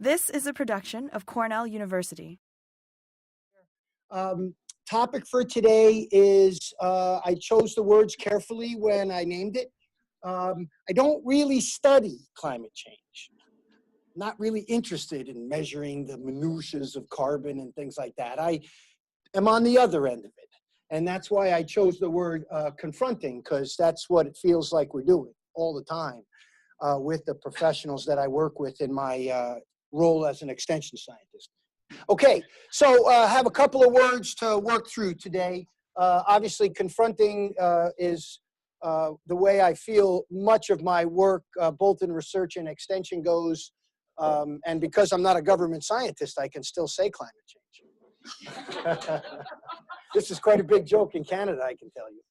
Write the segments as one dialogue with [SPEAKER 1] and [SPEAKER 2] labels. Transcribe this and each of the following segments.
[SPEAKER 1] This is a production of Cornell University.
[SPEAKER 2] Topic for today is, I chose the words carefully when I named it. I don't really study climate change. Not really interested in measuring the minutiae of carbon and things like that. I am on the other end of it. And that's why I chose the word confronting, because that's what it feels like we're doing all the time with the professionals that I work with in my role as an extension scientist. Okay, so I have a couple of words to work through today. Obviously, confronting is the way I feel much of my work, both in research and extension goes. And because I'm not a government scientist, I can still say climate change. This is quite a big joke in Canada, I can tell you.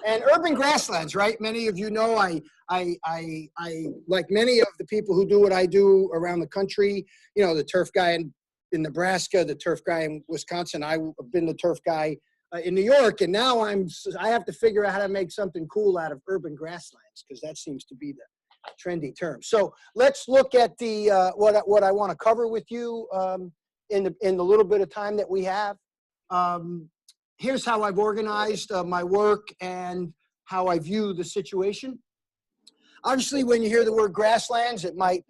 [SPEAKER 2] And urban grasslands, right? Many of you know I like many of the people who do what I do around the country, you know, the turf guy in Nebraska, the turf guy in Wisconsin. I've been the turf guy in New York, and now I have to figure out how to make something cool out of urban grasslands, because that seems to be the trendy term. So let's look at the what I want to cover with you in the little bit of time that we have. Here's how I've organized my work and how I view the situation. Obviously, when you hear the word grasslands, it might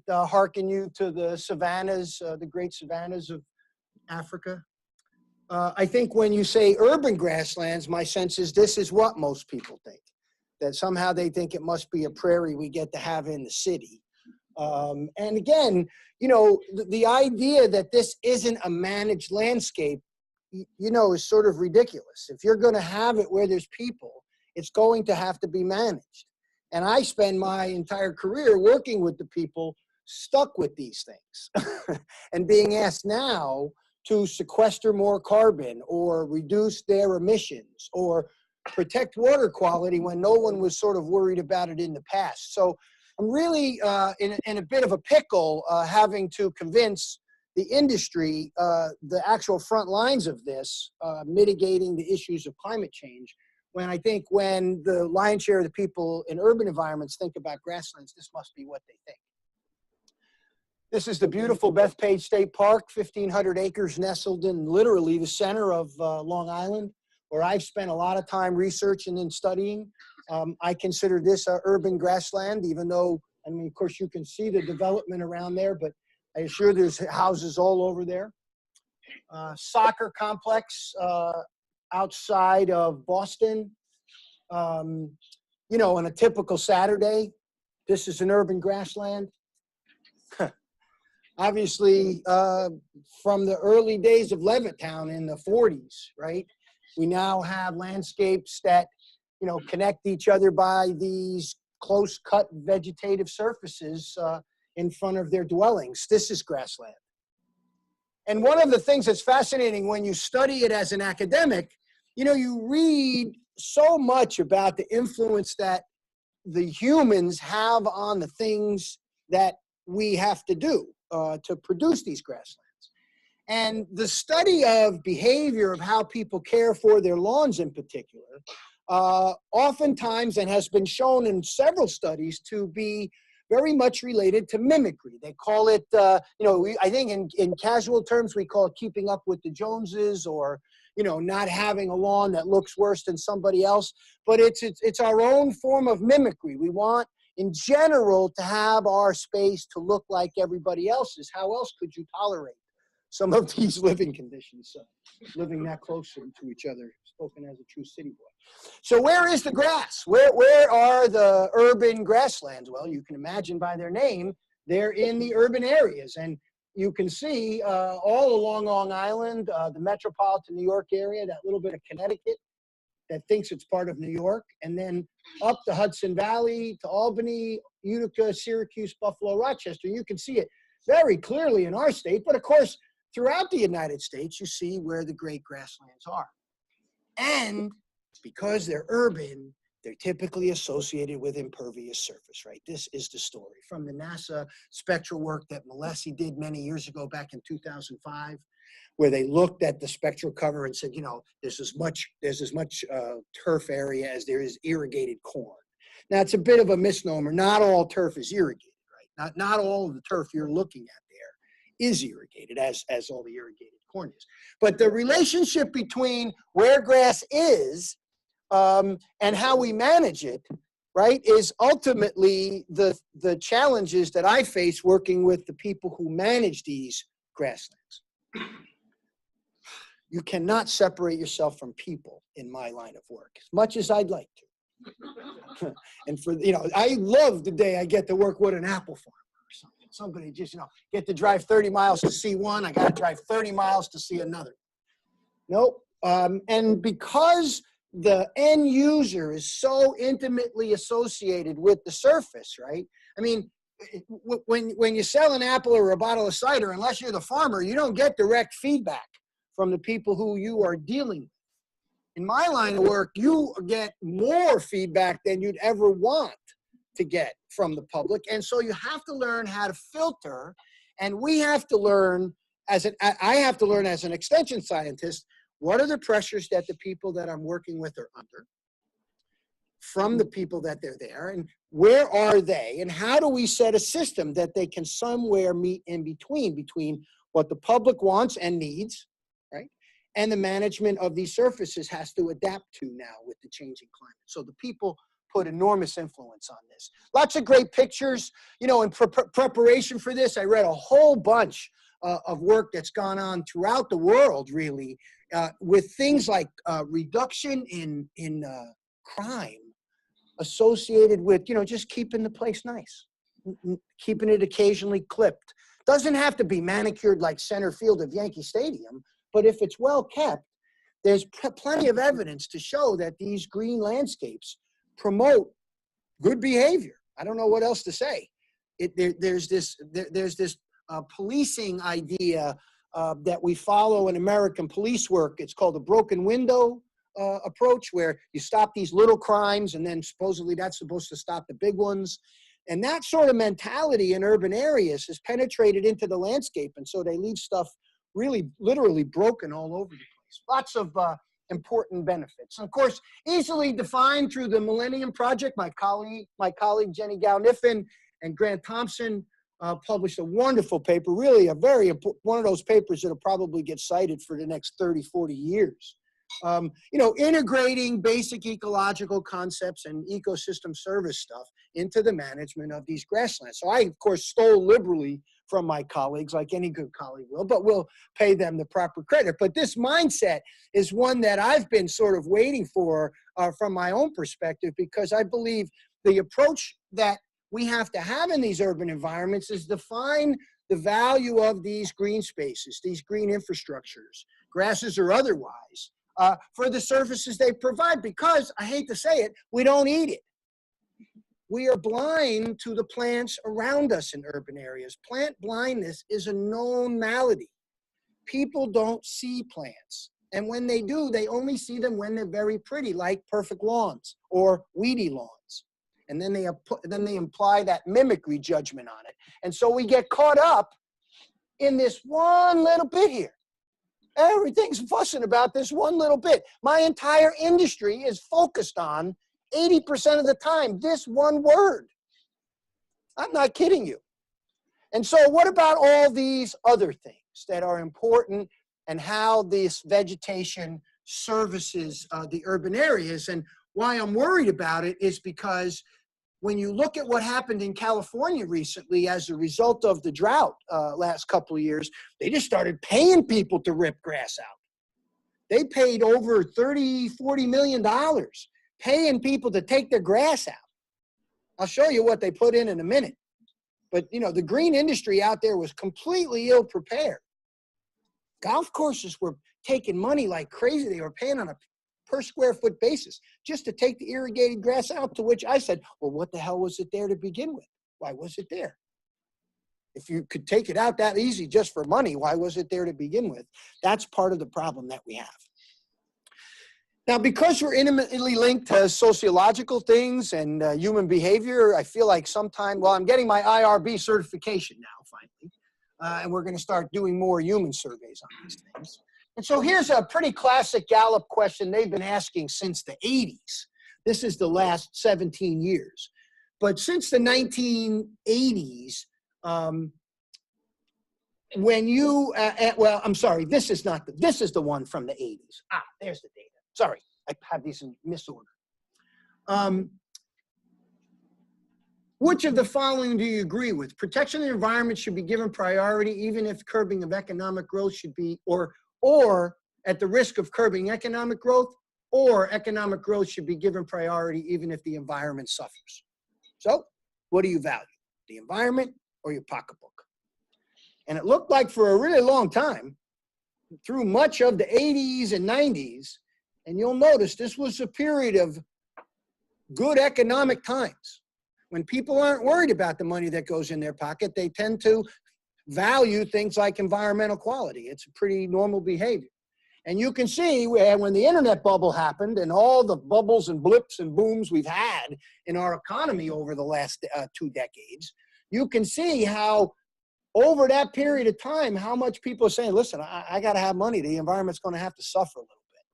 [SPEAKER 2] hearken you to the savannas, the great savannas of Africa. I think when you say urban grasslands, my sense is this is what most people think, that somehow they think it must be a prairie we get to have in the city. And again, you know, the idea that this isn't a managed landscape, you know, is sort of ridiculous. If you're going to have it where there's people, it's going to have to be managed. And I spend my entire career working with the people stuck with these things and being asked now to sequester more carbon or reduce their emissions or protect water quality when no one was sort of worried about it in the past. So I'm really in a bit of a pickle having to convince the industry, the actual front lines of this, mitigating the issues of climate change, when I think when the lion's share of the people in urban environments think about grasslands, this must be what they think. This is the beautiful Bethpage State Park, 1,500 acres nestled in literally the center of Long Island, where I've spent a lot of time researching and studying. I consider this an urban grassland, even though, I mean, of course, you can see the development around there, but I assure there's houses all over there. Soccer complex outside of Boston. You know, on a typical Saturday, this is an urban grassland. Obviously, from the early days of Levittown in the 40s, right? We now have landscapes that, you know, connect each other by these close-cut vegetative surfaces in front of their dwellings. This is grassland. And one of the things that's fascinating when you study it as an academic, you know, you read so much about the influence that the humans have on the things that we have to do to produce these grasslands. And the study of behavior of how people care for their lawns in particular, oftentimes, and has been shown in several studies to be very much related to mimicry. They call it, you know, I think in casual terms, we call it keeping up with the Joneses, or, you know, not having a lawn that looks worse than somebody else. But it's our own form of mimicry. We want, in general, to have our space to look like everybody else's. How else could you tolerate some of these living conditions, living that close to each other, spoken as a true city boy? So where is the grass? Where are the urban grasslands? Well, you can imagine by their name, they're in the urban areas. And you can see all along Long Island, the metropolitan New York area, that little bit of Connecticut that thinks it's part of New York, and then up the Hudson Valley to Albany, Utica, Syracuse, Buffalo, Rochester. You can see it very clearly in our state, but of course, throughout the United States, you see where the great grasslands are. And because they're urban, they're typically associated with impervious surface, right? This is the story from the NASA spectral work that Malesi did many years ago, back in 2005, where they looked at the spectral cover and said, you know, there's as much turf area as there is irrigated corn. Now, it's a bit of a misnomer. Not all turf is irrigated, right? Not all of the turf you're looking at there is irrigated, as all the irrigated corn is. But the relationship between where grass is and how we manage it, right, is ultimately the challenges that I face working with the people who manage these grasslands. You cannot separate yourself from people in my line of work, as much as I'd like to. And for, I love the day I get to work with an apple farmer or something. Somebody just, get to drive 30 miles to see one. I got to drive 30 miles to see another. Nope. And because the end user is so intimately associated with the surface, right? I mean, when you sell an apple or a bottle of cider, unless you're the farmer, you don't get direct feedback from the people who you are dealing with. In my line of work, you get more feedback than you'd ever want to get from the public. And so you have to learn how to filter, and we have to learn I have to learn as an extension scientist, what are the pressures that the people that I'm working with are under from the people that they're there, and where are they, and how do we set a system that they can somewhere meet in between what the public wants and needs, right? And the management of these surfaces has to adapt to now with the changing climate. So the people put enormous influence on this. Lots of great pictures. In preparation for this, I read a whole bunch of work that's gone on throughout the world, really, with things like reduction in crime associated with, just keeping the place nice, keeping it occasionally clipped. Doesn't have to be manicured like center field of Yankee Stadium, but if it's well kept, there's plenty of evidence to show that these green landscapes promote good behavior. I don't know what else to say. There's this policing idea that we follow in American police work. It's called the broken window approach, where you stop these little crimes and then supposedly that's supposed to stop the big ones. And that sort of mentality in urban areas has penetrated into the landscape, and so they leave stuff really literally broken all over the place. Lots of important benefits. And of course, easily defined through the Millennium Project. My colleague Jenny Gow-Niffin and Grant Thompson published a wonderful paper, really a very important, one of those papers that'll probably get cited for the next 30, 40 years. Integrating basic ecological concepts and ecosystem service stuff into the management of these grasslands. So I, of course, stole liberally from my colleagues, like any good colleague will, but we'll pay them the proper credit. But this mindset is one that I've been sort of waiting for from my own perspective, because I believe the approach that we have to have in these urban environments is define the value of these green spaces, these green infrastructures, grasses or otherwise, for the services they provide, because, I hate to say it, we don't eat it. We are blind to the plants around us in urban areas. Plant blindness is a known malady. People don't see plants. And when they do, they only see them when they're very pretty, like perfect lawns or weedy lawns. And then they imply that mimicry judgment on it. And so we get caught up in this one little bit here. Everything's fussing about this one little bit. My entire industry is focused on 80% of the time this one word. I'm not kidding you. And so what about all these other things that are important and how this vegetation services the urban areas? And why I'm worried about it is because when you look at what happened in California recently as a result of the drought last couple of years, they just started paying people to rip grass out. They paid over $30–40 million paying people to take their grass out. I'll show you what they put in a minute. But, the green industry out there was completely ill prepared. Golf courses were taking money like crazy. They were paying on a per square foot basis just to take the irrigated grass out, to which I said, well, what the hell was it there to begin with? Why was it there? If you could take it out that easy just for money, why was it there to begin with? That's part of the problem that we have. Now, because we're intimately linked to sociological things and human behavior, I feel like I'm getting my IRB certification now, finally, and we're going to start doing more human surveys on these things. And so here's a pretty classic Gallup question they've been asking since the 80s. This is the last 17 years. But since the 1980s, When you, well, I'm sorry, this is not, this is the one from the 80s. Ah, there's the data. Sorry, I have these in misorder. Which of the following do you agree with? Protection of the environment should be given priority, even if curbing of economic growth should be, or at the risk of curbing economic growth, or economic growth should be given priority, even if the environment suffers. So, what do you value? The environment or your pocketbook? And it looked like for a really long time, through much of the 80s and 90s, and you'll notice this was a period of good economic times. When people aren't worried about the money that goes in their pocket, they tend to value things like environmental quality. It's a pretty normal behavior. And you can see when the internet bubble happened and all the bubbles and blips and booms we've had in our economy over the last 2 decades, you can see how over that period of time, how much people are saying, listen, I got to have money. The environment's going to have to suffer a little bit.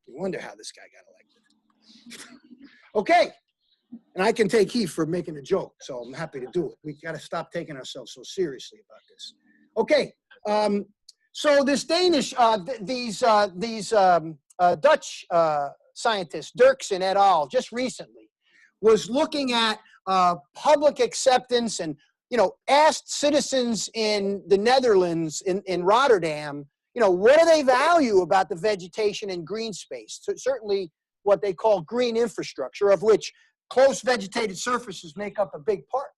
[SPEAKER 2] You wonder how this guy got elected. Okay. And I can take heat for making a joke, so I'm happy to do it. We got to stop taking ourselves so seriously about this. Okay, so this Danish, these Dutch scientists, Dirksen et al., just recently, was looking at public acceptance and, asked citizens in the Netherlands, in Rotterdam, what do they value about the vegetation and green space? So certainly what they call green infrastructure, of which close vegetated surfaces make up a big part.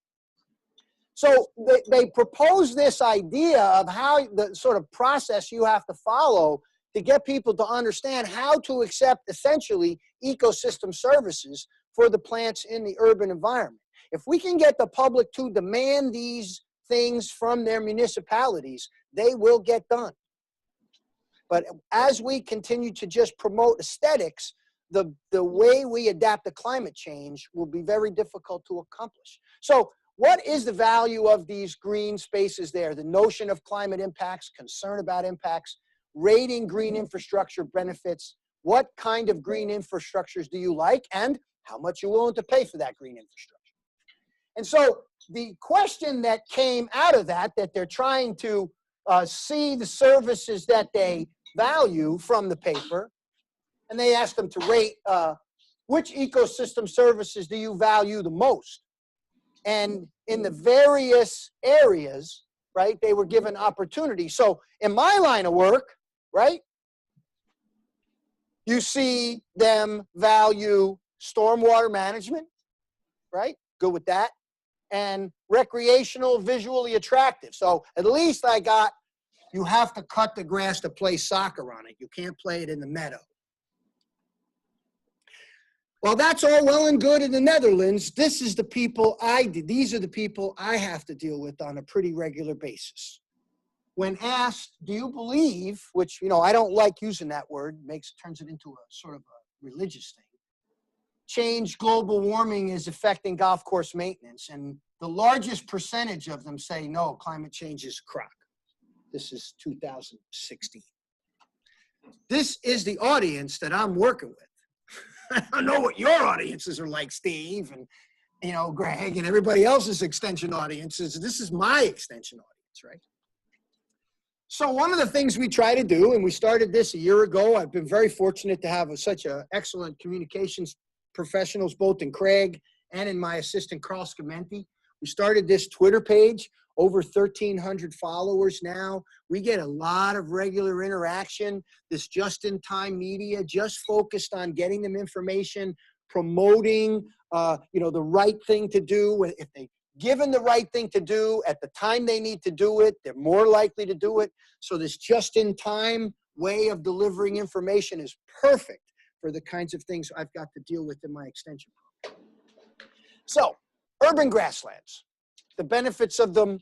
[SPEAKER 2] So they propose this idea of how the sort of process you have to follow to get people to understand how to accept essentially ecosystem services for the plants in the urban environment. If we can get the public to demand these things from their municipalities, they will get done. But as we continue to just promote aesthetics, the way we adapt to climate change will be very difficult to accomplish. So what is the value of these green spaces there? The notion of climate impacts, concern about impacts, rating green infrastructure benefits, what kind of green infrastructures do you like, and how much you're willing to pay for that green infrastructure. And so the question that came out of that they're trying to see the services that they value from the paper, and they asked them to rate which ecosystem services do you value the most. And in the various areas, right, they were given opportunity. So in my line of work, right, you see them value stormwater management, right, good with that, and recreational, visually attractive. So at least you have to cut the grass to play soccer on it. You can't play it in the meadow. Well, that's all well and good in the Netherlands. This is the people these are the people I have to deal with on a pretty regular basis. When asked, do you believe, which, I don't like using that word, turns it into a sort of a religious thing. Global warming is affecting golf course maintenance. And the largest percentage of them say, no, climate change is a crock. This is 2016. This is the audience that I'm working with. I don't know what your audiences are like, Steve, and Greg, and everybody else's extension audiences. This is my extension audience, right? So one of the things we try to do, and we started this a year ago, I've been very fortunate to have such excellent communications professionals, both in Craig and in my assistant, Carl Scamenti. We started this Twitter page, over 1,300 followers now. We get a lot of regular interaction. This just-in-time media just focused on getting them information, promoting, the right thing to do. If they given the right thing to do at the time they need to do it, they're more likely to do it. So this just-in-time way of delivering information is perfect for the kinds of things I've got to deal with in my extension program. So, urban grasslands. The benefits of them,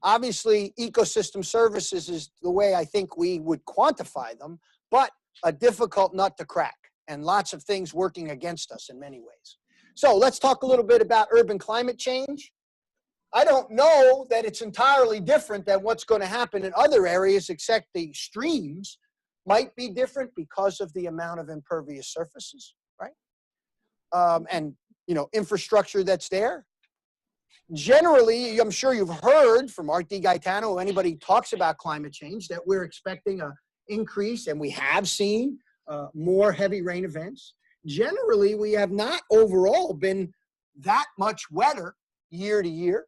[SPEAKER 2] obviously, ecosystem services is the way I think we would quantify them, but a difficult nut to crack and lots of things working against us in many ways. So let's talk a little bit about urban climate change. I don't know that it's entirely different than what's going to happen in other areas, except the streams might be different because of the amount of impervious surfaces, right? And, infrastructure that's there. generally, I'm sure you've heard from Art DiGaetano or anybody talks about climate change that we're expecting an increase, and we have seen more heavy rain events. Generally, we have not overall been that much wetter year to year.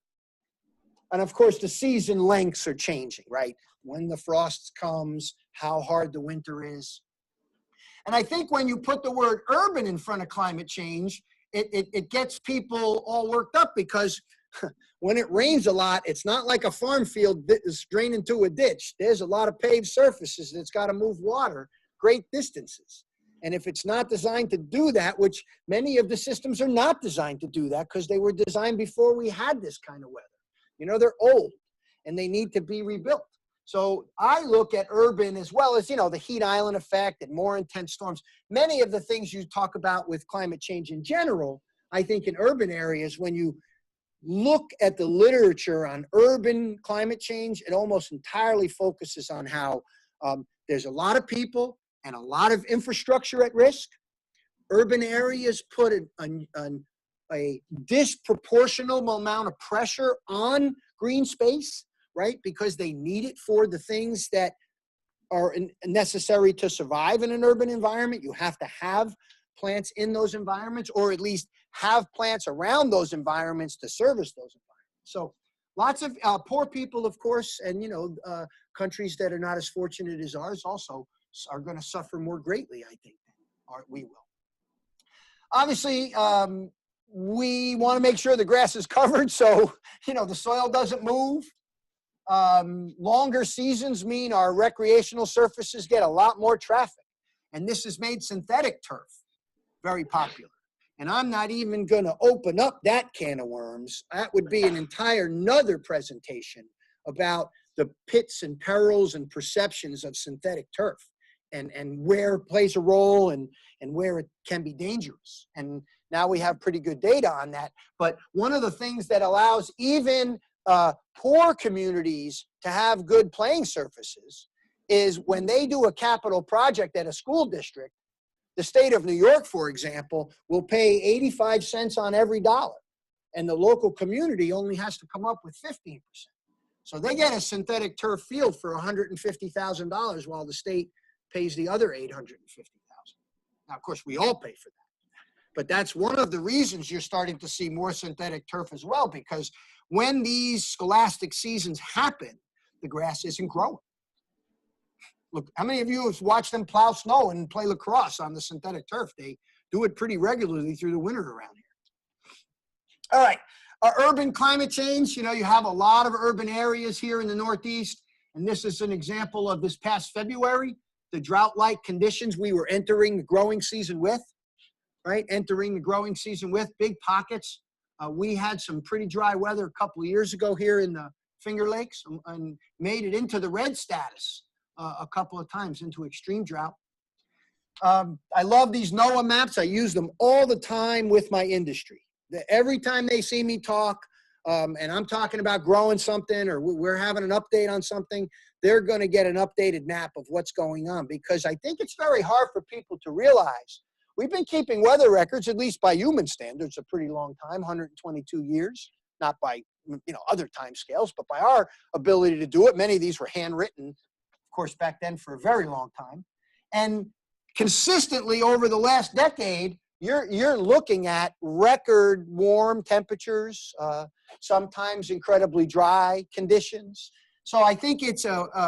[SPEAKER 2] And of course, the season lengths are changing, right? When the frost comes, how hard the winter is. And I think when you put the word urban in front of climate change, it gets people all worked up, because when it rains a lot, it's not like a farm field that is draining to a ditch. There's a lot of paved surfaces that's got to move water great distances. And if it's not designed to do that, which many of the systems are not designed to do that because they were designed before we had this kind of weather. You know, they're old and they need to be rebuilt. So I look at urban as well as, you know, the heat island effect and more intense storms. Many of the things you talk about with climate change in general, I think in urban areas, when you look at the literature on urban climate change, it almost entirely focuses on how there's a lot of people and a lot of infrastructure at risk. Urban areas put a disproportional amount of pressure on green space, right? Because they need it for the things that are necessary to survive in an urban environment. You have to have plants in those environments, or at least have plants around those environments to service those environments. So lots of poor people, of course, and, you know, countries that are not as fortunate as ours also are going to suffer more greatly, I think, than we will. Obviously, we want to make sure the grass is covered so, you know, the soil doesn't move. Longer seasons mean our recreational surfaces get a lot more traffic. And this has made synthetic turf very popular. And I'm not even going to open up that can of worms. That would be an entire nother presentation about the pits and perils and perceptions of synthetic turf, and where it plays a role and where it can be dangerous. And now we have pretty good data on that. But one of the things that allows even poor communities to have good playing surfaces is when they do a capital project at a school district. The state of New York, for example, will pay 85 cents on every dollar, and the local community only has to come up with 15%. So they get a synthetic turf field for $150,000 while the state pays the other $850,000. Now, of course, we all pay for that. But that's one of the reasons you're starting to see more synthetic turf as well, because when these scholastic seasons happen, the grass isn't growing. Look, how many of you have watched them plow snow and play lacrosse on the synthetic turf? They do it pretty regularly through the winter around here. All right, urban climate change. You know, you have a lot of urban areas here in the Northeast, and this is an example of this past February, the drought-like conditions we were entering the growing season with, right? Entering the growing season with big pockets. We had some pretty dry weather a couple of years ago here in the Finger Lakes and made it into the red status a couple of times, into extreme drought. I love these NOAA maps. I use them all the time with my industry. Every time they see me talk, and I'm talking about growing something, or we're having an update on something, they're going to get an updated map of what's going on, because I think it's very hard for people to realize we've been keeping weather records, at least by human standards, a pretty long time, 122 years, not by, you know, other time scales, but by our ability to do it. Many of these were handwritten, of course, back then for a very long time. And consistently over the last decade, you're looking at record warm temperatures, sometimes incredibly dry conditions. So I think it's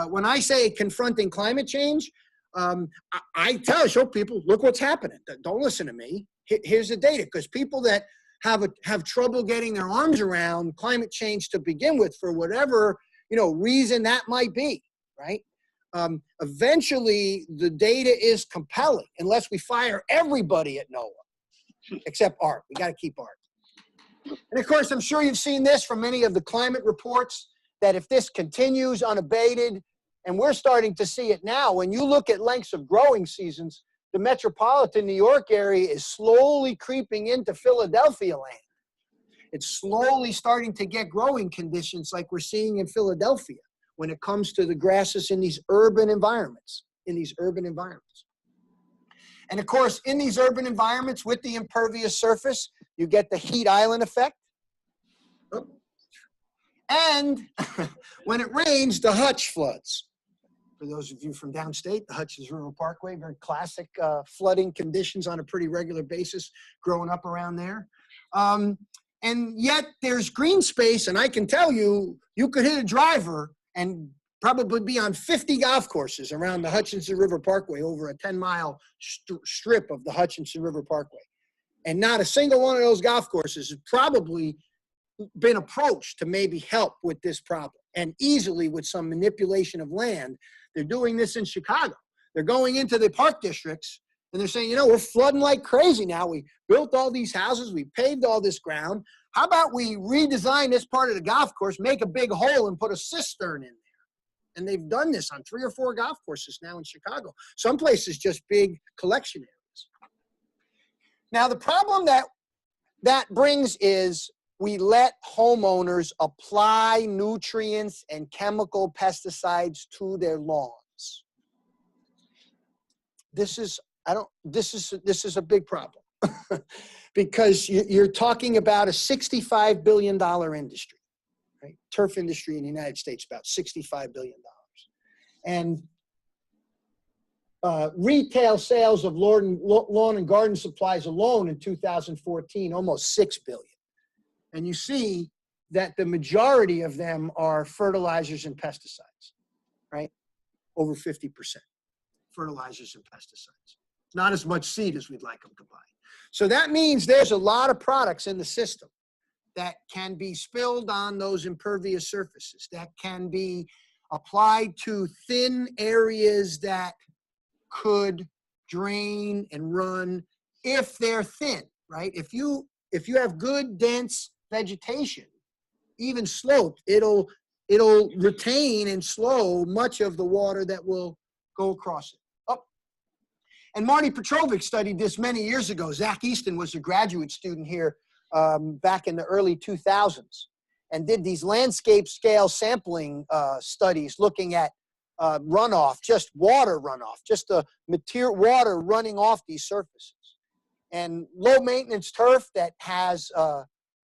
[SPEAKER 2] when I say confronting climate change, I show people, look what's happening. Don't listen to me. Here's the data, because people that have trouble getting their arms around climate change to begin with, for whatever, you know, reason that might be, right? Eventually, the data is compelling, unless we fire everybody at NOAA, except Art. We got to keep Art. And of course, I'm sure you've seen this from many of the climate reports, that if this continues unabated, and we're starting to see it now, when you look at lengths of growing seasons, the metropolitan New York area is slowly creeping into Philadelphia land. It's slowly starting to get growing conditions like we're seeing in Philadelphia when it comes to the grasses in these urban environments, And of course, in these urban environments with the impervious surface, you get the heat island effect. And when it rains, the Hutch floods. For those of you from downstate, the Hutchins River Parkway, very classic flooding conditions on a pretty regular basis growing up around there. And yet there's green space, and I can tell you, you could hit a driver and probably be on 50 golf courses around the Hutchinson River Parkway over a 10-mile strip of the Hutchinson River Parkway. And not a single one of those golf courses has probably been approached to maybe help with this problem. And easily with some manipulation of land, they're doing this in Chicago. They're going into the park districts and they're saying, you know, we're flooding like crazy now. We built all these houses. We paved all this ground. How about we redesign this part of the golf course, make a big hole and put a cistern in there? And they've done this on 3 or 4 golf courses now in Chicago. Some places just big collection areas. Now, the problem that brings is we let homeowners apply nutrients and chemical pesticides to their lawns. This is a big problem because you're talking about a $65 billion industry, right? Turf industry in the United States, about $65 billion. And retail sales of lawn and garden supplies alone in 2014, almost $6 billion. And you see that the majority of them are fertilizers and pesticides, right? Over 50%, fertilizers and pesticides. Not as much seed as we'd like them to buy. So that means there's a lot of products in the system that can be spilled on those impervious surfaces, that can be applied to thin areas that could drain and run if they're thin, right? If you have good, dense vegetation, even sloped, it'll retain and slow much of the water that will go across it. Oh. And Marty Petrovic studied this many years ago. Zach Easton was a graduate student here back in the early 2000s and did these landscape scale sampling studies looking at runoff, just water runoff, just the material water running off these surfaces. And low maintenance turf that has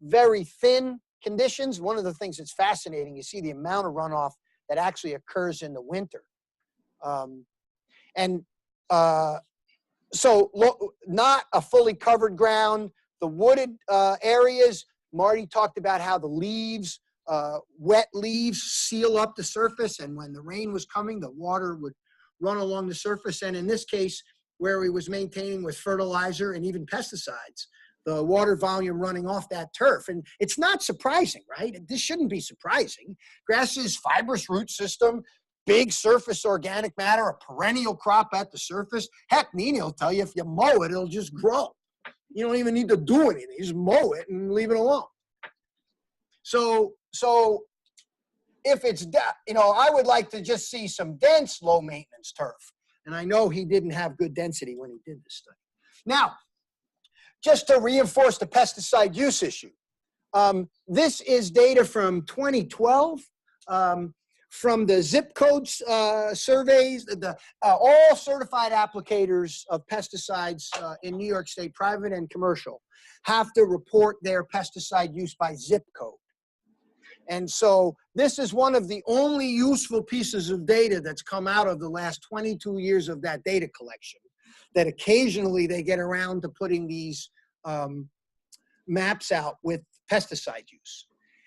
[SPEAKER 2] very thin conditions. One of the things that's fascinating, you see the amount of runoff that actually occurs in the winter. So not a fully covered ground. The wooded areas, Marty talked about how the leaves, wet leaves seal up the surface, and when the rain was coming, the water would run along the surface. And in this case, where he was maintaining with fertilizer and even pesticides, the water volume running off that turf. And it's not surprising, right? This shouldn't be surprising. Grass's fibrous root system, big surface organic matter, a perennial crop at the surface. Heck, Nina will tell you if you mow it, it'll just grow. You don't even need to do anything. You just mow it and leave it alone. So if it's, I would like to just see some dense, low maintenance turf. And I know he didn't have good density when he did this study. Now, just to reinforce the pesticide use issue, this is data from 2012 from the zip codes surveys. All certified applicators of pesticides in New York State, private and commercial, have to report their pesticide use by zip code. And so this is one of the only useful pieces of data that's come out of the last 22 years of that data collection, that occasionally they get around to putting these maps out with pesticide use.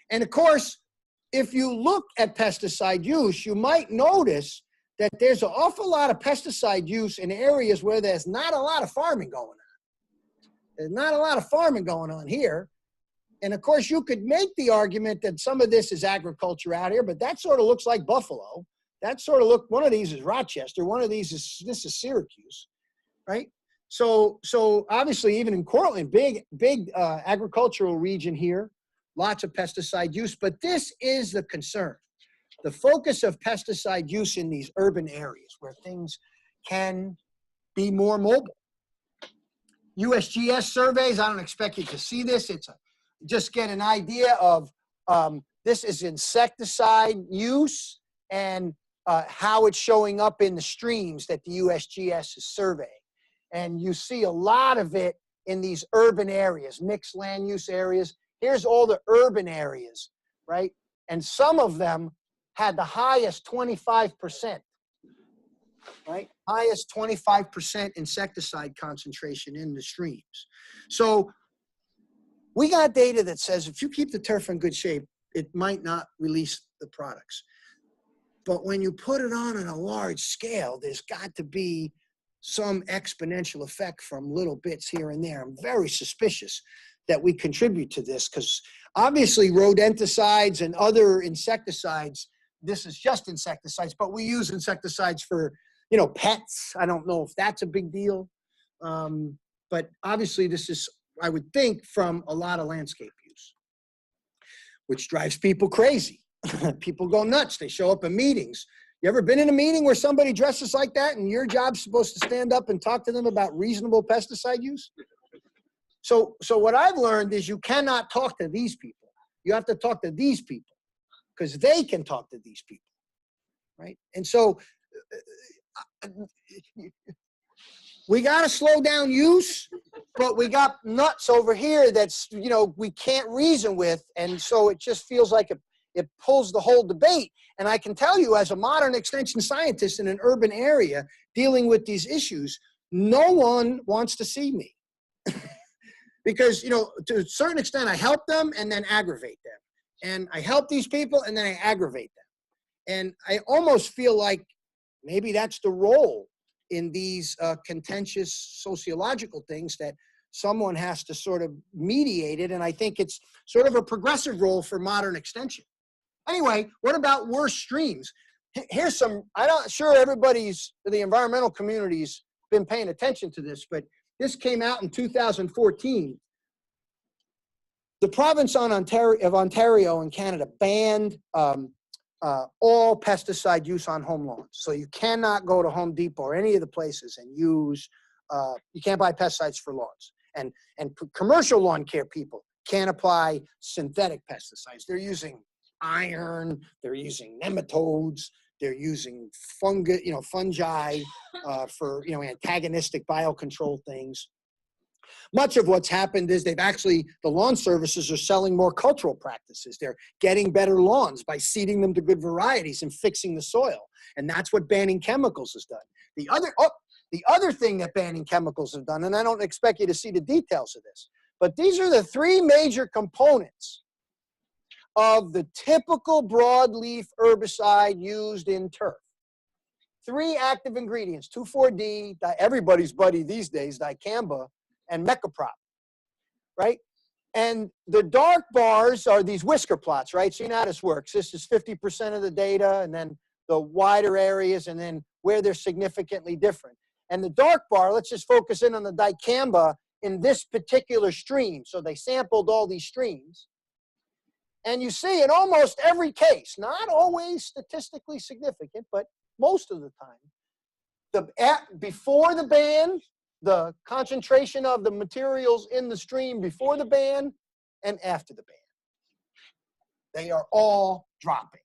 [SPEAKER 2] And of course, if you look at pesticide use, you might notice that there's an awful lot of pesticide use in areas where there's not a lot of farming going on. There's not a lot of farming going on here. And of course, you could make the argument that some of this is agriculture out here, but that sort of looks like Buffalo. That sort of one of these is Rochester, one of these is Syracuse, right? So obviously, even in Cortland, big agricultural region here, lots of pesticide use, but this is the concern. The focus of pesticide use in these urban areas where things can be more mobile. USGS surveys, I don't expect you to see this. Just get an idea of this is insecticide use and how it's showing up in the streams that the USGS is surveying. And you see a lot of it in these urban areas, mixed land use areas. Here's all the urban areas, right? And some of them had the highest 25%, right? Highest 25% insecticide concentration in the streams. So we got data that says if you keep the turf in good shape, it might not release the products. But when you put it on a large scale, there's got to be some exponential effect from little bits here and there. I'm very suspicious that we contribute to this because obviously rodenticides and other insecticides, this is just insecticides, but we use insecticides for, you know, pets. I don't know if that's a big deal. But obviously this is, I would think, from a lot of landscape use, which drives people crazy. People go nuts. They show up in meetings. You ever been in a meeting where somebody dresses like that and your job's supposed to stand up and talk to them about reasonable pesticide use? So what I've learned is you cannot talk to these people. You have to talk to these people because they can talk to these people, right? And so we got to slow down use, but we got nuts over here that's, you know, we can't reason with. And so it just feels like it pulls the whole debate. And I can tell you, as a modern extension scientist in an urban area dealing with these issues, no one wants to see me. Because, you know, to a certain extent, I help them and then aggravate them. And I help these people and then I aggravate them. And I almost feel like maybe that's the role in these contentious sociological things, that someone has to sort of mediate it. And I think it's sort of a progressive role for modern extension. Anyway, what about worse streams? Here's some, I'm not sure everybody's, the environmental community's been paying attention to this, but this came out in 2014. The province of Ontario in Canada banned all pesticide use on home lawns. So you cannot go to Home Depot or any of the places and use, you can't buy pesticides for lawns. And commercial lawn care people can't apply synthetic pesticides. They're using iron, they're using nematodes, they're using fungi for, you know, antagonistic biocontrol things. Much of what's happened is the lawn services are selling more cultural practices. They're getting better lawns by seeding them to good varieties and fixing the soil. And that's what banning chemicals has done. The other thing that banning chemicals have done, and I don't expect you to see the details of this, but these are the three major components of the typical broadleaf herbicide used in turf. Three active ingredients, 2,4-D, everybody's buddy these days, dicamba, and mecoprop, right? And the dark bars are these whisker plots, right? So you know how this works. This is 50% of the data, and then the wider areas, and then where they're significantly different. And the dark bar, let's just focus in on the dicamba in this particular stream. So they sampled all these streams. And you see in almost every case, not always statistically significant, but most of the time, before the ban, the concentration of the materials in the stream before the ban and after the ban, they are all dropping.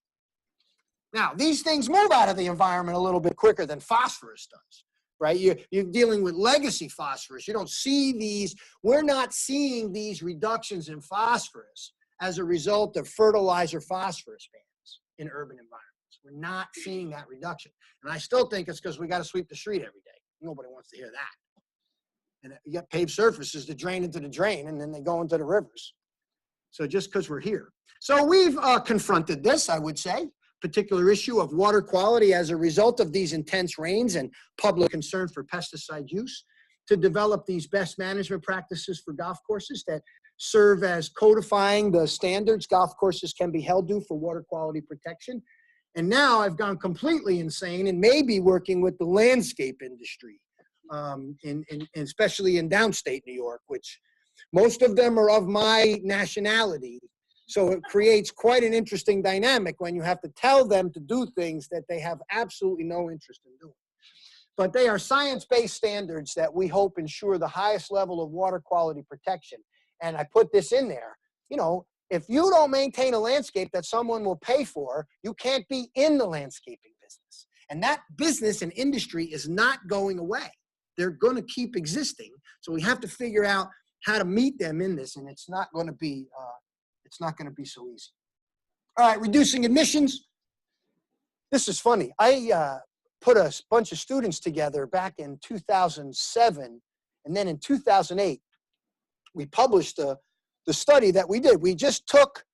[SPEAKER 2] Now, these things move out of the environment a little bit quicker than phosphorus does, right? You're dealing with legacy phosphorus. You don't see these, we're not seeing these reductions in phosphorus as a result of fertilizer phosphorus bans in urban environments. We're not seeing that reduction. And I still think it's because we got to sweep the street every day. Nobody wants to hear that. And you got paved surfaces that drain into the drain, and then they go into the rivers. So just because we're here. So we've confronted this, I would say, particular issue of water quality as a result of these intense rains and public concern for pesticide use, to develop these best management practices for golf courses that serve as codifying the standards golf courses can be held to for water quality protection. And now I've gone completely insane and maybe working with the landscape industry, especially in downstate New York, which most of them are of my nationality. So it creates quite an interesting dynamic when you have to tell them to do things that they have absolutely no interest in doing. But they are science-based standards that we hope ensure the highest level of water quality protection. And I put this in there, you know, if you don't maintain a landscape that someone will pay for, you can't be in the landscaping business. And that business and industry is not going away. They're going to keep existing. So we have to figure out how to meet them in this, and it's not going to be so easy. All right, reducing emissions. This is funny. I put a bunch of students together back in 2007, and then in 2008, we published the study that we did. We just took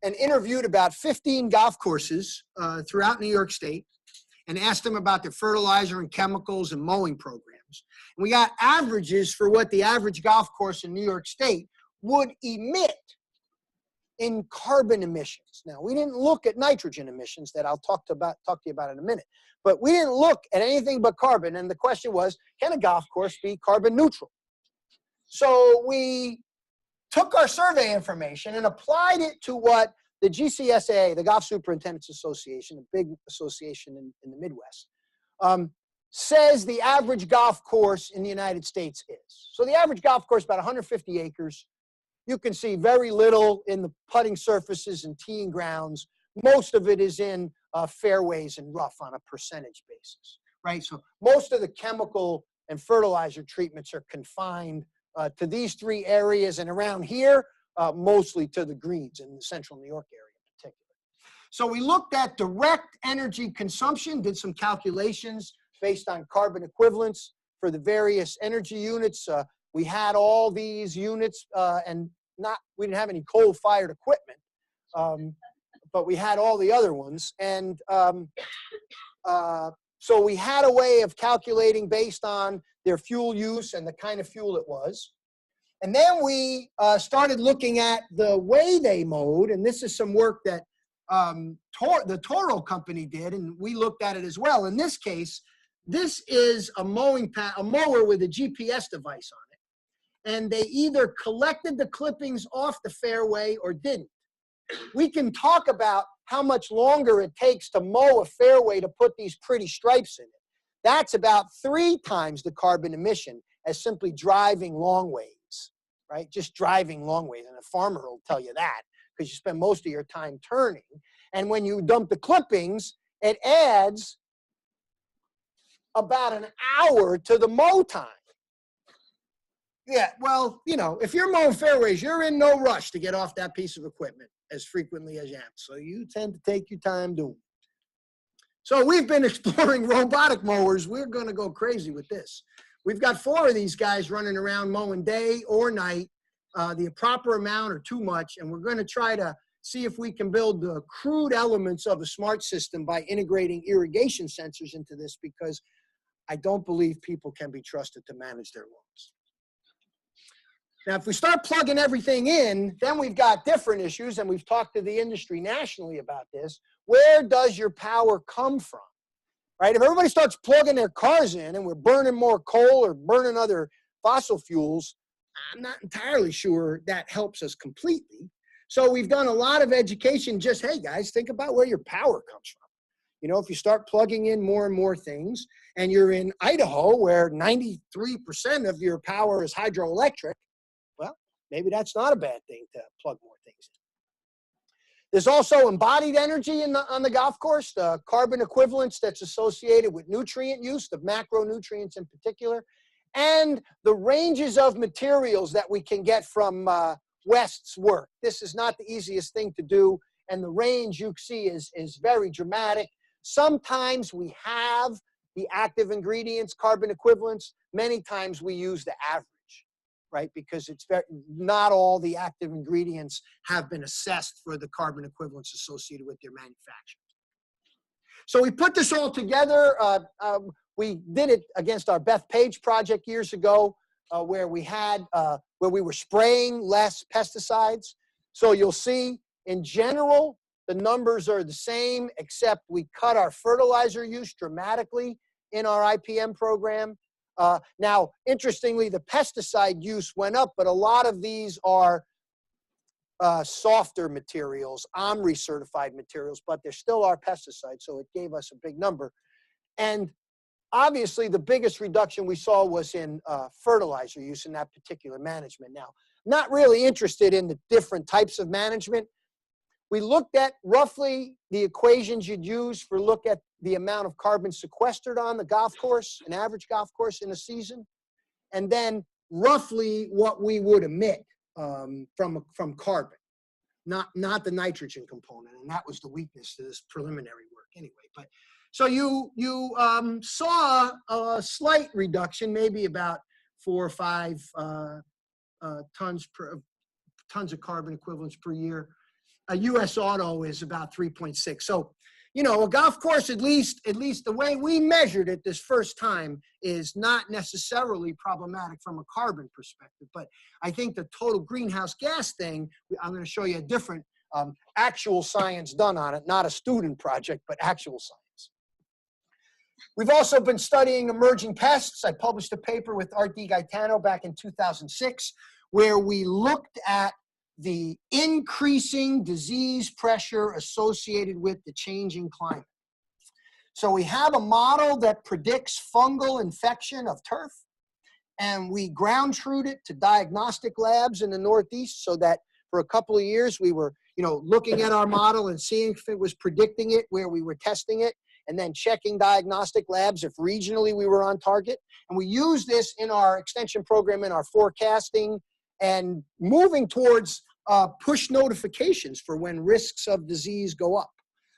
[SPEAKER 2] and interviewed about 15 golf courses throughout New York State and asked them about their fertilizer and chemicals and mowing programs. And we got averages for what the average golf course in New York State would emit in carbon emissions. Now, we didn't look at nitrogen emissions that I'll talk to you about in a minute, but we didn't look at anything but carbon. And the question was, can a golf course be carbon neutral? So we took our survey information and applied it to what the GCSAA, the Golf Superintendents Association, a big association in the Midwest, says the average golf course in the United States is. So the average golf course, about 150 acres. You can see very little in the putting surfaces and teeing grounds. Most of it is in fairways and rough on a percentage basis, right? So most of the chemical and fertilizer treatments are confined to these three areas, and around here, mostly to the greens in the central New York area in particular. So we looked at direct energy consumption, did some calculations based on carbon equivalents for the various energy units. We had all these units, and we didn't have any coal-fired equipment, but we had all the other ones. And so we had a way of calculating based on their fuel use and the kind of fuel it was. And then we started looking at the way they mowed, and this is some work that the Toro company did, and we looked at it as well. In this case, this is a mower with a GPS device on it, and they either collected the clippings off the fairway or didn't. We can talk about how much longer it takes to mow a fairway to put these pretty stripes in it. That's about 3 times the carbon emission as simply driving long ways, right? Just driving long ways, and a farmer will tell you that because you spend most of your time turning. And when you dump the clippings, it adds about an hour to the mow time. Yeah, well, you know, if you're mowing fairways, you're in no rush to get off that piece of equipment as frequently as you have. So you tend to take your time doing it. So we've been exploring robotic mowers. We're going to go crazy with this. We've got 4 of these guys running around mowing day or night, the proper amount or too much, and we're going to try to see if we can build the crude elements of a smart system by integrating irrigation sensors into this, because I don't believe people can be trusted to manage their lawns. Now, if we start plugging everything in, then we've got different issues, and we've talked to the industry nationally about this. Where does your power come from, right? If everybody starts plugging their cars in and we're burning more coal or burning other fossil fuels, I'm not entirely sure that helps us completely. So we've done a lot of education, just, hey, guys, think about where your power comes from. You know, if you start plugging in more and more things, and you're in Idaho where 93% of your power is hydroelectric, well, maybe that's not a bad thing to plug more things in. There's also embodied energy on the golf course, the carbon equivalence that's associated with nutrient use, the macronutrients in particular, and the ranges of materials that we can get from West's work. This is not the easiest thing to do, and the range you see is very dramatic. Sometimes we have the active ingredients, carbon equivalents. Many times we use the average, right? Because it's not all the active ingredients have been assessed for the carbon equivalents associated with their manufacture. So we put this all together. We did it against our Beth Page project years ago, where we were spraying less pesticides. So you'll see, in general, the numbers are the same, except we cut our fertilizer use dramatically in our IPM program. Now, interestingly, the pesticide use went up, but a lot of these are softer materials, OMRI certified materials, but there still are pesticides, so it gave us a big number. And obviously, the biggest reduction we saw was in fertilizer use in that particular management. Now, not really interested in the different types of management. We looked at roughly the equations you'd use for look at the amount of carbon sequestered on the golf course, an average golf course in a season, and then roughly what we would emit from carbon. not the nitrogen component, and that was the weakness to this preliminary work anyway. But so you saw a slight reduction, maybe about 4 or 5 tons of carbon equivalents per year. A U.S. auto is about 3.6. So, you know, a golf course, at least the way we measured it this first time, is not necessarily problematic from a carbon perspective. But I think the total greenhouse gas thing, I'm going to show you a different actual science done on it, not a student project, but actual science. We've also been studying emerging pests. I published a paper with Art DiGaetano back in 2006, where we looked at the increasing disease pressure associated with the changing climate. So we have a model that predicts fungal infection of turf, and we ground truth it to diagnostic labs in the Northeast, so that for a couple of years we were, you know, looking at our model and seeing if it was predicting it where we were testing it, and then checking diagnostic labs if regionally we were on target. And we use this in our extension program, in our forecasting, and moving towards push notifications for when risks of disease go up.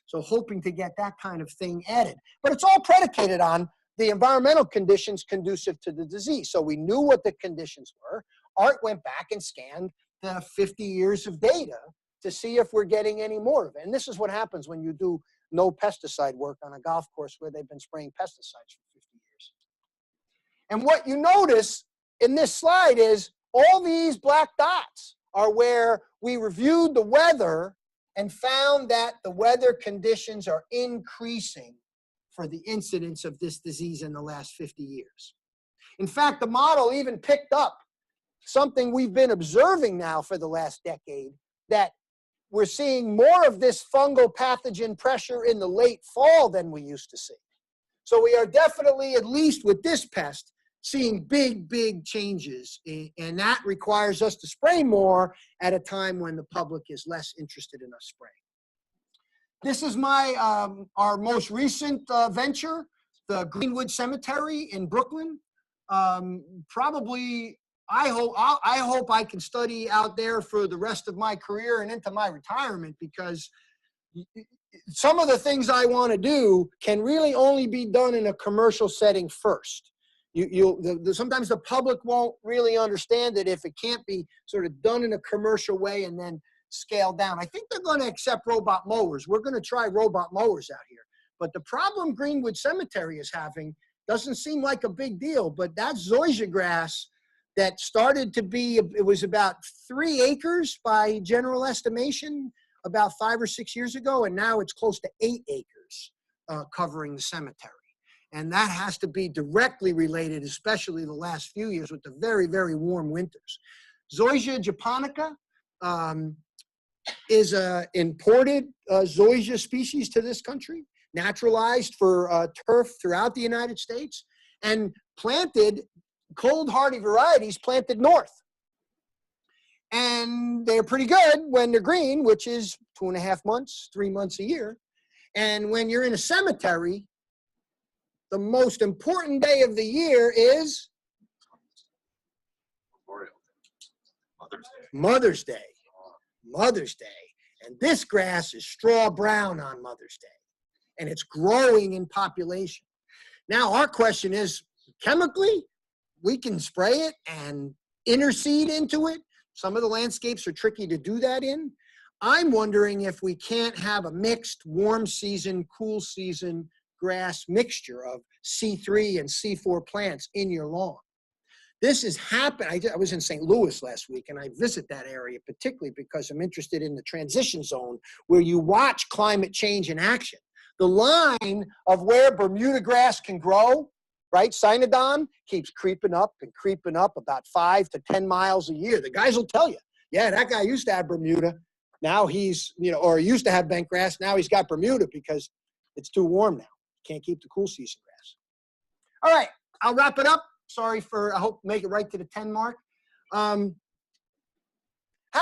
[SPEAKER 2] So hoping to get that kind of thing added. But it's all predicated on the environmental conditions conducive to the disease. So we knew what the conditions were. Art went back and scanned the 50 years of data to see if we're getting any more of it. And this is what happens when you do no pesticide work on a golf course where they've been spraying pesticides for 50 years. And what you notice in this slide is all these black dots are where we reviewed the weather and found that the weather conditions are increasing for the incidence of this disease in the last 50 years. In fact, the model even picked up something we've been observing now for the last decade, that we're seeing more of this fungal pathogen pressure in the late fall than we used to see. So we are definitely, at least with this pest, seeing big changes, and that requires us to spray more at a time when the public is less interested in us spraying. This is my our most recent venture, the Greenwood Cemetery in Brooklyn. Probably, I hope I can study out there for the rest of my career and into my retirement, because some of the things I want to do can really only be done in a commercial setting first. Sometimes the public won't really understand it if it can't be sort of done in a commercial way and then scaled down. I think they're going to accept robot mowers. We're going to try robot mowers out here. But the problem Greenwood Cemetery is having doesn't seem like a big deal, but that zoysia grass that started to be, it was about 3 acres by general estimation about 5 or 6 years ago, and now it's close to 8 acres covering the cemetery. And that has to be directly related, especially the last few years with the very warm winters. Zoysia japonica is an imported zoysia species to this country, naturalized for turf throughout the United States, and planted, cold hardy varieties planted north. And they're pretty good when they're green, which is 2.5 months, 3 months a year. And when you're in a cemetery, the most important day of the year is Mother's Day. Mother's Day. And this grass is straw brown on Mother's Day. And it's growing in population. Now, our question is, chemically, we can spray it and interseed into it. Some of the landscapes are tricky to do that in. I'm wondering if we can't have a mixed warm season, cool season grass mixture of C3 and C4 plants in your lawn. This has happened. I was in St. Louis last week, and I visit that area particularly because I'm interested in the transition zone where you watch climate change in action. The line of where Bermuda grass can grow, right, Cynodon, keeps creeping up about 5 to 10 miles a year. The guys will tell you, yeah, that guy used to have Bermuda. Now he's, or used to have bent grass. Now he's got Bermuda because it's too warm now. Can't keep the cool season grass. All right, I'll wrap it up. Sorry for, I hope make it right to the 10 mark. How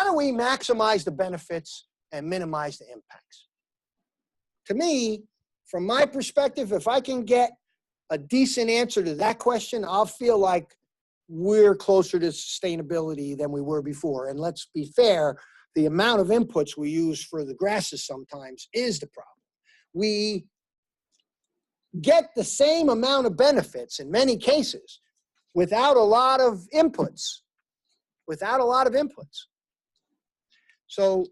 [SPEAKER 2] do we maximize the benefits and minimize the impacts? To me, from my perspective, if I can get a decent answer to that question, I'll feel like we're closer to sustainability than we were before. And let's be fair, the amount of inputs we use for the grasses sometimes is the problem. We get the same amount of benefits in many cases without a lot of inputs. So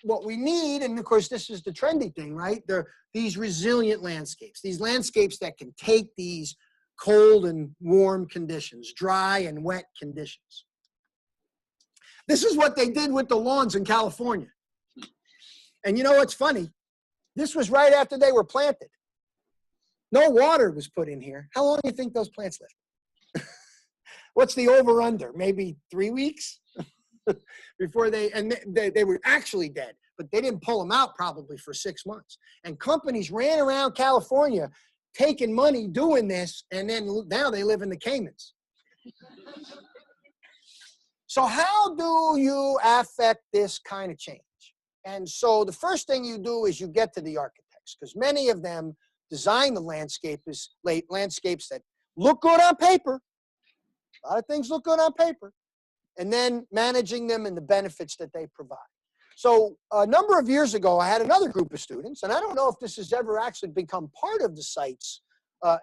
[SPEAKER 2] what we need, and of course this is the trendy thing, right? They're these resilient landscapes, these landscapes that can take these cold and warm conditions, dry and wet conditions. This is what they did with the lawns in California. And you know what's funny? This was right after they were planted. No water was put in here. How long do you think those plants lived? What's the over-under? Maybe 3 weeks? Before they were actually dead, but they didn't pull them out probably for 6 months. And companies ran around California taking money doing this, and then now they live in the Caymans. So how do you affect this kind of change? And so the first thing you do is you get to the architects, because many of them design the landscapes that look good on paper. A lot of things look good on paper. And then managing them and the benefits that they provide. So a number of years ago, I had another group of students, and I don't know if this has ever actually become part of the SITES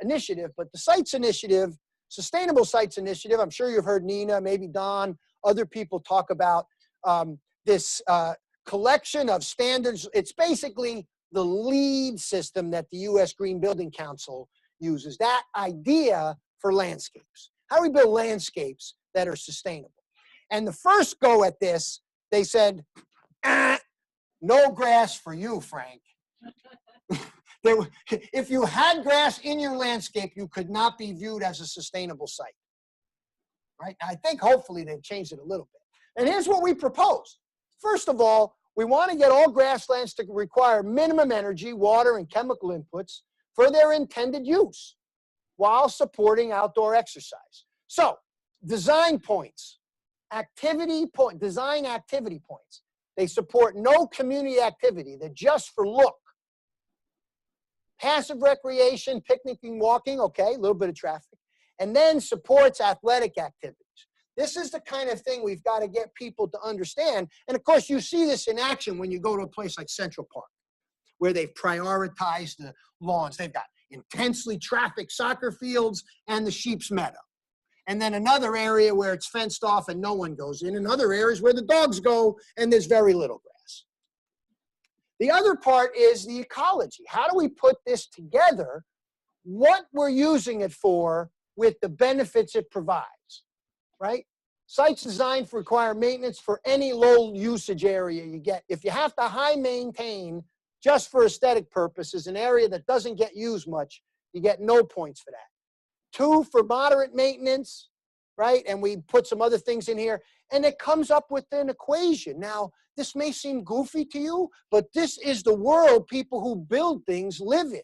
[SPEAKER 2] initiative, but the SITES initiative, Sustainable Sites Initiative, I'm sure you've heard Nina, maybe Don, other people talk about this collection of standards. It's basically the LEED system that the U.S. Green Building Council uses, that idea for landscapes. How do we build landscapes that are sustainable? And the first go at this, they said, no grass for you, Frank. If you had grass in your landscape, you could not be viewed as a sustainable site. Right? I think hopefully they've changed it a little bit. And here's what we proposed. First of all, we want to get all grasslands to require minimum energy, water, and chemical inputs for their intended use while supporting outdoor exercise. So, design points. Design activity points. They support no community activity. They're just for look. Passive recreation, picnicking, walking, okay, a little bit of traffic. And then supports athletic activities. This is the kind of thing we've got to get people to understand. And of course, you see this in action when you go to a place like Central Park, where they've prioritized the lawns. They've got intensely trafficked soccer fields and the sheep's meadow. And then another area where it's fenced off and no one goes in, and other areas where the dogs go and there's very little grass. The other part is the ecology. How do we put this together, what we're using it for with the benefits it provides, right? Sites designed for require maintenance for any low usage area you get. If you have to high maintain just for aesthetic purposes, an area that doesn't get used much, you get no points for that. 2 for moderate maintenance, right? And we put some other things in here, and it comes up with an equation. Now, this may seem goofy to you, but this is the world people who build things live in.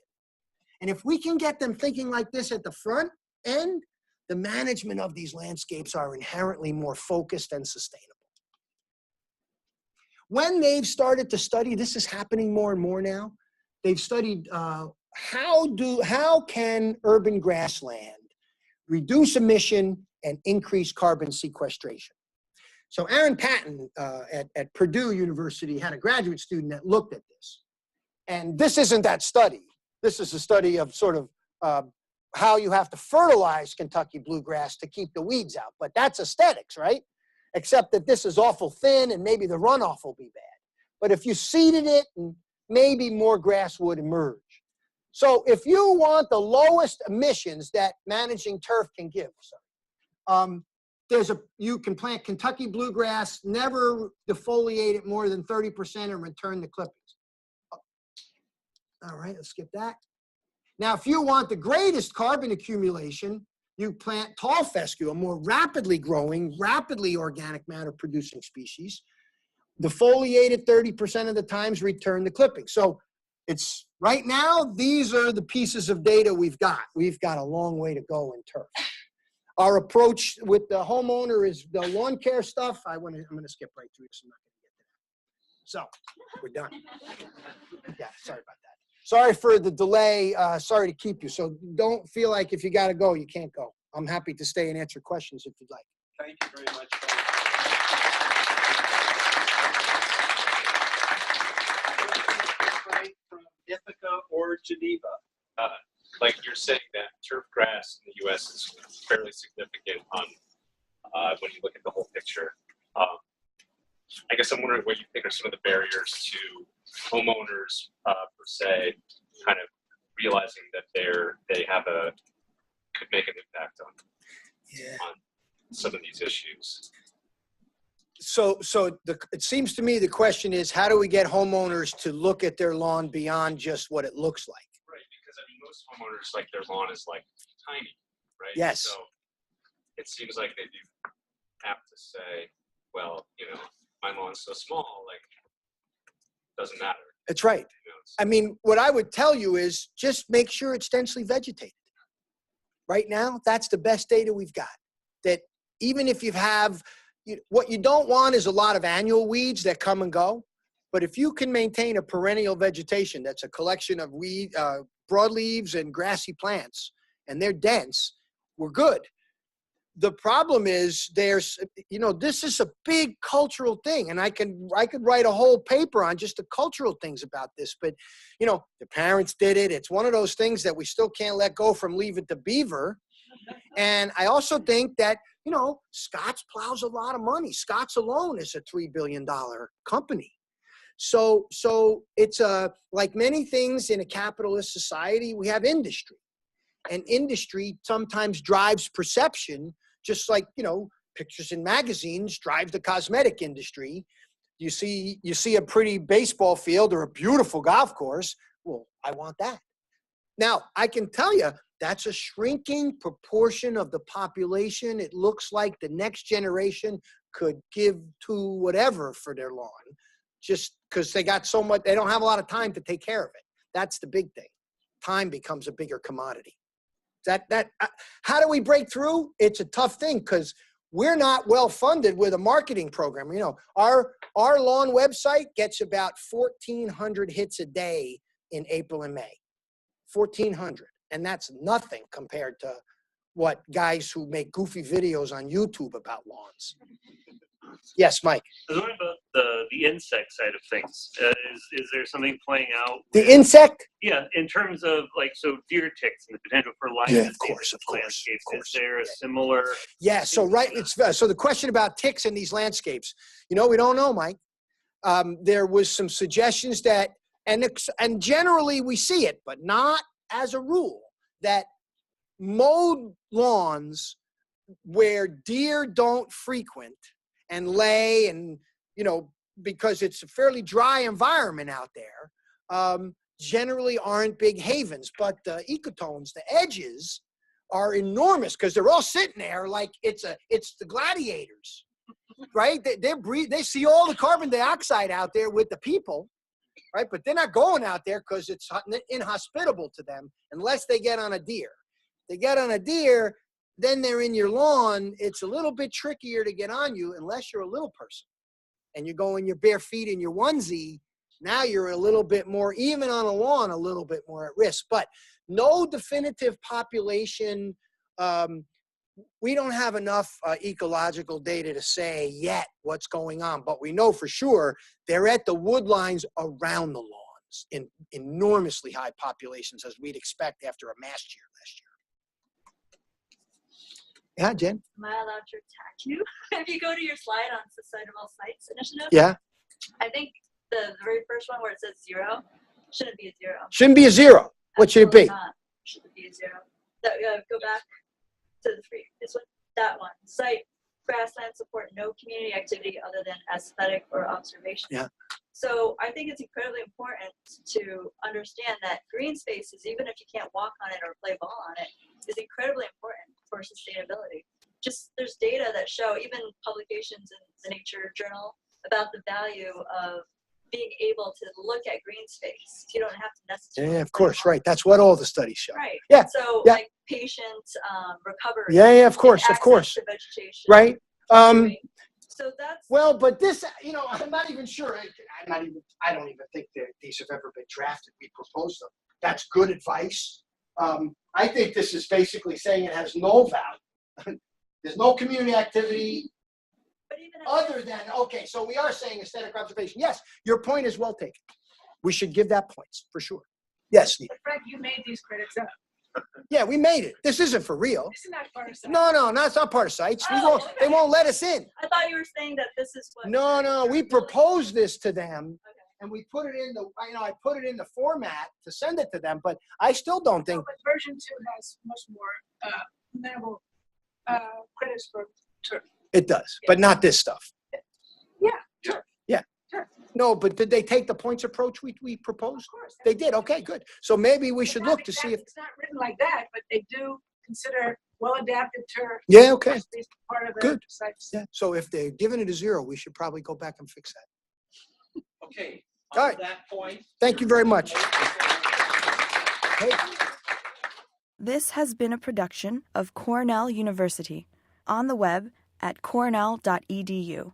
[SPEAKER 2] And if we can get them thinking like this at the front end, the management of these landscapes are inherently more focused and sustainable. When they've started to study, this is happening more and more now, they've studied how can urban grassland reduce emission and increase carbon sequestration. So Aaron Patton at Purdue University had a graduate student that looked at this. And this isn't that study. This is a study of sort of how you have to fertilize Kentucky bluegrass to keep the weeds out. But that's aesthetics, right? Except that this is awful thin and maybe the runoff will be bad. But if you seeded it, maybe more grass would emerge. So if you want the lowest emissions that managing turf can give, you can plant Kentucky bluegrass, never defoliate it more than 30% and return the clippings. All right, let's skip that. Now, if you want the greatest carbon accumulation, you plant tall fescue, a more rapidly growing, rapidly organic matter producing species. Defoliate it 30% of the times, return the clippings. So it's right now, these are the pieces of data we've got. We've got a long way to go in turf. Our approach with the homeowner is the lawn care stuff. I'm going to skip right through this. I'm not going to get to that. So we're done. Yeah, sorry about that. Sorry for the delay. Sorry to keep you. So don't feel like if you got to go, you can't go. I'm happy to stay and answer questions if you'd like.
[SPEAKER 3] Thank you very much. Ithaca or Geneva?
[SPEAKER 4] Like you're saying that turf grass in the U.S. is fairly significant on when you look at the whole picture. I guess I'm wondering what you think are some of the barriers to homeowners per se, kind of realizing that they could make an impact on some of these issues.
[SPEAKER 2] So it seems to me the question is, how do we get homeowners to look at their lawn beyond just what it looks like?
[SPEAKER 4] Right, because I mean, most homeowners, like, their lawn is like tiny, right?
[SPEAKER 2] Yes.
[SPEAKER 4] So it seems like they'd be apt to say, well, you know, my lawn's so small, like, doesn't matter.
[SPEAKER 2] That's right.
[SPEAKER 4] You know,
[SPEAKER 2] I mean, what I would tell you is just make sure it's densely vegetated. Right now, that's the best data we've got. That even if you have, what you don't want is a lot of annual weeds that come and go. But if you can maintain a perennial vegetation that's a collection of broadleaves and grassy plants, and they're dense, we're good. The problem is this is a big cultural thing, and I could write a whole paper on just the cultural things about this, but the parents did it. It's one of those things that we still can't let go from Leave It to Beaver. And I also think that, Scotts plows a lot of money. Scotts alone is a $3 billion company. So it's like many things in a capitalist society, we have industry. And industry sometimes drives perception, just like, pictures in magazines drive the cosmetic industry. You see a pretty baseball field or a beautiful golf course. Well, I want that. Now, I can tell you that's a shrinking proportion of the population. It looks like the next generation could give to whatever for their lawn, just because they got so much, they don't have a lot of time to take care of it. That's the big thing. Time becomes a bigger commodity. How do we break through? It's a tough thing because we're not well funded with a marketing program. Our lawn website gets about 1,400 hits a day in April and May. 1,400, and that's nothing compared to what guys who make goofy videos on YouTube about lawns. Yes, Mike.
[SPEAKER 5] I was wondering about the insect side of things. Is there something playing out?
[SPEAKER 2] The insect?
[SPEAKER 5] Yeah, in terms of deer ticks and the potential for Lyme disease
[SPEAKER 2] of course.
[SPEAKER 5] landscapes. Is there a similar?
[SPEAKER 2] Yeah. So so the question about ticks in these landscapes. We don't know, Mike. There was some suggestions that, and generally we see it, but not as a rule, that mowed lawns where deer don't frequent and lay, and because it's a fairly dry environment out there, generally aren't big havens. But the ecotones, the edges, are enormous because they're all sitting there like it's the gladiators, right? They see all the carbon dioxide out there with the people, right? But they're not going out there because it's inhospitable to them unless they get on a deer. They get on a deer, then they're in your lawn. It's a little bit trickier to get on you unless you're a little person and you're going your bare feet in your onesie. Now you're a little bit more, even on a lawn, a little bit more at risk. But no definitive population. We don't have enough ecological data to say yet what's going on, but we know for sure they're at the wood lines around the lawns in enormously high populations, as we'd expect after a mast year last year. Yeah, Jen?
[SPEAKER 6] Am I allowed to attack you? If you go to your slide on Sustainable Sites Initiative,
[SPEAKER 2] Yeah.
[SPEAKER 6] I think the very first one where it says 0 shouldn't be a 0.
[SPEAKER 2] Shouldn't be a 0. What should it be?
[SPEAKER 6] Should be a 0. Go back to the 3. This one, that one. Site grassland support no community activity other than aesthetic or observation.
[SPEAKER 2] Yeah.
[SPEAKER 6] So I think it's incredibly important to understand that green spaces, even if you can't walk on it or play ball on it, is incredibly important for sustainability. Just there's data that show, even publications in the Nature Journal, about the value of being able to look at green space. You don't have to necessarily.
[SPEAKER 2] Yeah, of course, right. That's what all the studies show.
[SPEAKER 6] Right.
[SPEAKER 2] Yeah.
[SPEAKER 6] So
[SPEAKER 2] yeah.
[SPEAKER 6] like patient recovery.
[SPEAKER 2] Yeah, of course, of course.
[SPEAKER 6] To vegetation.
[SPEAKER 2] Right.
[SPEAKER 6] So that's
[SPEAKER 2] well, but this, I'm not even sure. I don't even think that these have ever been drafted. We proposed them. That's good advice. I think this is basically saying it has no value. There's no community activity other than, okay, so we are saying aesthetic observation. Yes, your point is well taken. We should give that points for sure. Yes, Steve.
[SPEAKER 7] But Frank, you made these credits up.
[SPEAKER 2] Yeah, we made it. This isn't for real.
[SPEAKER 7] This is not part of
[SPEAKER 2] No, it's not part of sites. They won't let us in.
[SPEAKER 6] I thought you were saying that this is what.
[SPEAKER 2] No, we proposed this to them and we put it in I put it in the format to send it to them, but I still don't think.
[SPEAKER 7] But version 2 has much more minimal credits for turf.
[SPEAKER 2] It does, but not this stuff.
[SPEAKER 7] Yeah, turf.
[SPEAKER 2] Yeah.
[SPEAKER 7] Turf.
[SPEAKER 2] No, but did they take the points approach we proposed?
[SPEAKER 7] Of course.
[SPEAKER 2] They did. Okay, good. So maybe we
[SPEAKER 7] It's
[SPEAKER 2] should
[SPEAKER 7] not
[SPEAKER 2] look to see if.
[SPEAKER 7] It's not written like that, but they do consider well-adapted turf.
[SPEAKER 2] Yeah, okay.
[SPEAKER 7] as part of the
[SPEAKER 2] Good.
[SPEAKER 7] sites.
[SPEAKER 2] Yeah. So if they're giving it a 0, we should probably go back and fix that.
[SPEAKER 3] Okay,
[SPEAKER 2] All
[SPEAKER 3] on
[SPEAKER 2] right.
[SPEAKER 3] that point.
[SPEAKER 2] Thank you very much. Hey.
[SPEAKER 1] This has been a production of Cornell University, on the web at cornell.edu.